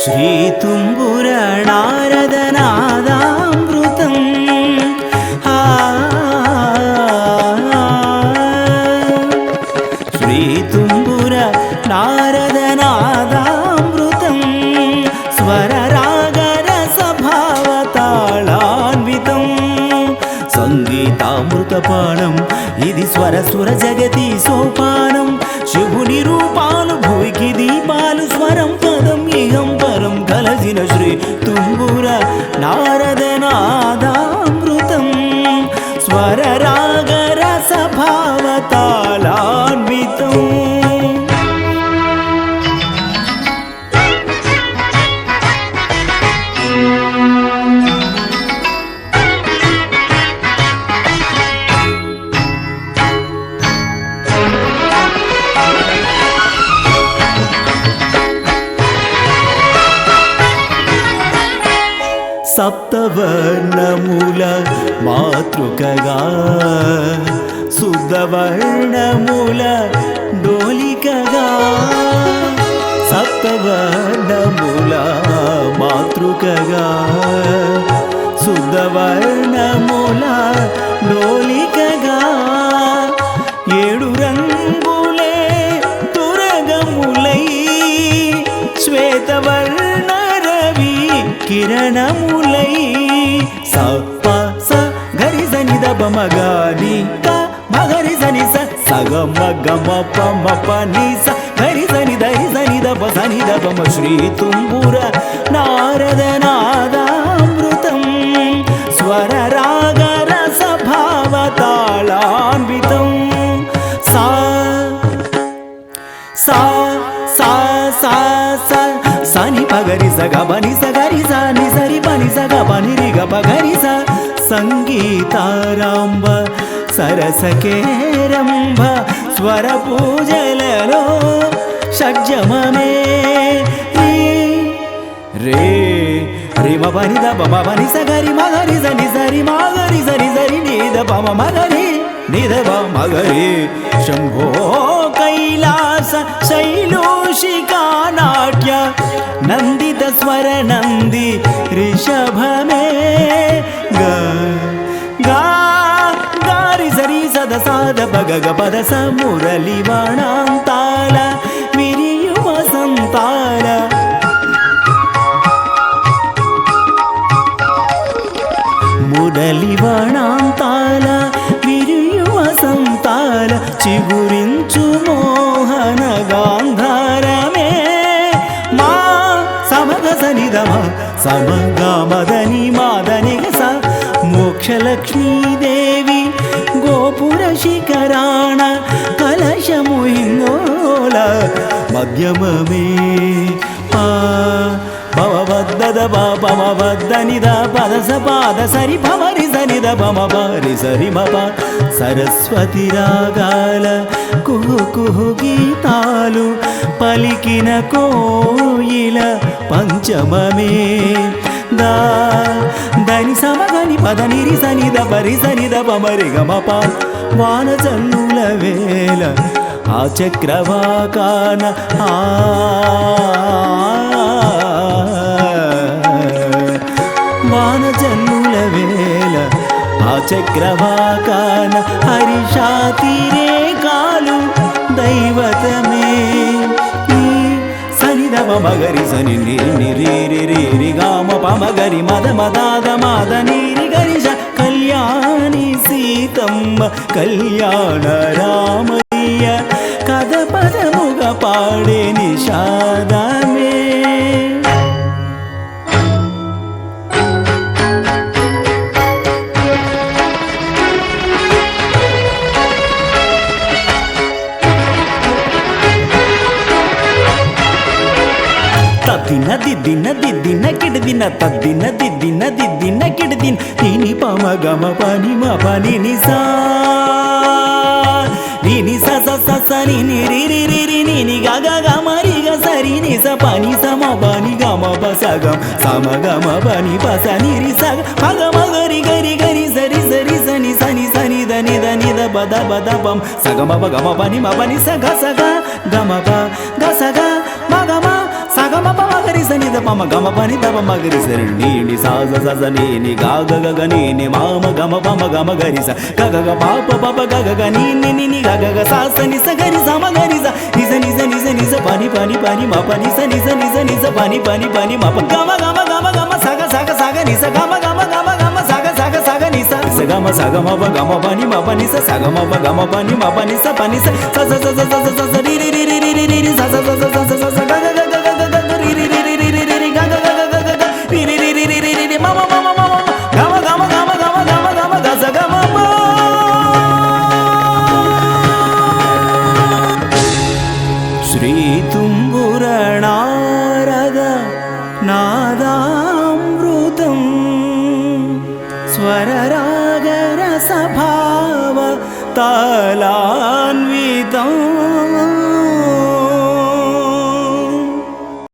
శ్రీ తుంబుర నారదనాదామృతం శ్రీ తుంబుర నారదనాదామృతం స్వరరాగరసభావతాళాన్వితం సంగీతామృతపానం ఇది స్వరసుర జగతి సోపానం శివుని రూపాలు భూమికి దీపాలు స్వరం పదం ఇహం పరం కలసిన శ్రీ తుంబుర నారదనాదామృతం స్వరరాగరసభావతాళాన్వితం సప్తవర్ణముల మాతృకగా శుద్ధవర్ణముల డోలికగా సప్తవర్ణముల మాతృకగా శుద్ధవర్ణముల డోలికగా ఏడు రంగులే తురగములై శ్వేతవర్ణ రవి కిరణములై స ప స గరి సని ద ప మ గ ని క మ గరి సని స స గ మ గ మ ప మ ప ని స గరి సని ద రి సని ద ప సని ద ప మ శ్రీ తుంబుర నారదనాదామృతం స్వరరాగరసభావతాళాన్వితం సా సా సా సా సా సని పగరి స గ బని స గరి స ని సరి పని స గ బని రి గ ప గరి స సంగీతారాంబ సరసకేరంబ స్వర పూజలలో షడ్జమమే రే రి మ పని ద ప మ పని స గరి మ గరి స ని సరి మ గరి స ని సరి ని ద ప మ మ గరి ని ద ప మ గరి శంభో కైలాస శైలోషికా నాట్య నందిత స్వర నంది రిషభమే గ గా గారి సరి సద సాద పగ గ పద స మురళి వాణాంతాల విరియు వసంతాల మురళి వాణాంతాల విరియు వసంతాల చిగురించు మోహన గాంధారమే మా సమగ సనిధమ సమగామదని మాదని స మోక్షలక్ష్మీదేవి గోపుర శిఖరాణ కలశము హింగోల మధ్యమమే పా భవబద్ధద పమబద్ధనిద పద స పాద సరి భవరి సనిద పమ పరి సరి మప సరస్వతి రాగాల కుహు కుహు గీతాలు పలికిన కోయిల పంచమమే దా దని సమగని పద నిరి సనిద పరి సనిద పమరి గమప వాన చన్నుల వేల ఆ చక్రవాకాన వాన జన్నుల వేల ఆ చక్రవాకాన హరిషాతిరే కాలు దైవతమే సనిద మగరి సని నిరి రి రి గామ పమగరి మద మదాద మాద నీరి గరిష కళ్యాణి సీతమ్మ కళ్యాణ రామయ్య కథ పదముగ పాడే నిషాదమే తద్దిన దిద్దిన దిద్దిన కిడిదిన తద్దిన దిద్దిన దిద్దిన కిడిదిన నీని పమ గమ పని మ పని నిసా నీని స స స స ని ని రి రి రి రి నీని గ గ గ మ రి గ స రి ని స పని స మ పని గ మ ప స గ స మ గ మ పని ప స ని రి స గ మ గ రి గ రి గ రి స రి స రి స ని స ని స ని ద ని ద ప ద పం స గ మ ప గ మ పని మ పని స గ గ మ ప గ స గ మ గ మ స గ మ ప మ గ రి నిద పమ గమ పని దమ మగరి సరి నీ సాజ సజ నీ గా గ గ నీ ని మామ గమ పమ గమ గరి స గ గ గ పాప పప గ గ గ నీ ని ని గ గ గ సా స ని స గరి స మ గరి స నిజ నిజ నిజ నిజ పని పని పని మ పని స నిజ నిజ నిజ పని పని పని మ ప గమ గమ గమ గమ సగ సగ సగ ని స గమ గమ గమ గమ సగ సగ సగ ని స స గమ సగ మ ప గమ పని మ పని స సగ మ ప గమ పని మ పని స పని స స స స స స స రి రి రి రి రి రి రి స స స స స స స గ గ గ గ గ గ రి రి రి రి రి రి రి గ గ గ గ గ గ రి రి రి రి రి రి రి మ మ మ మ మ గమ గమ గమ గమ గమ గమ గ స గ మ ప శ్రీ తుంబుర నారద నాదామృతం స్వర రాగ రస భావ తాళాన్వితం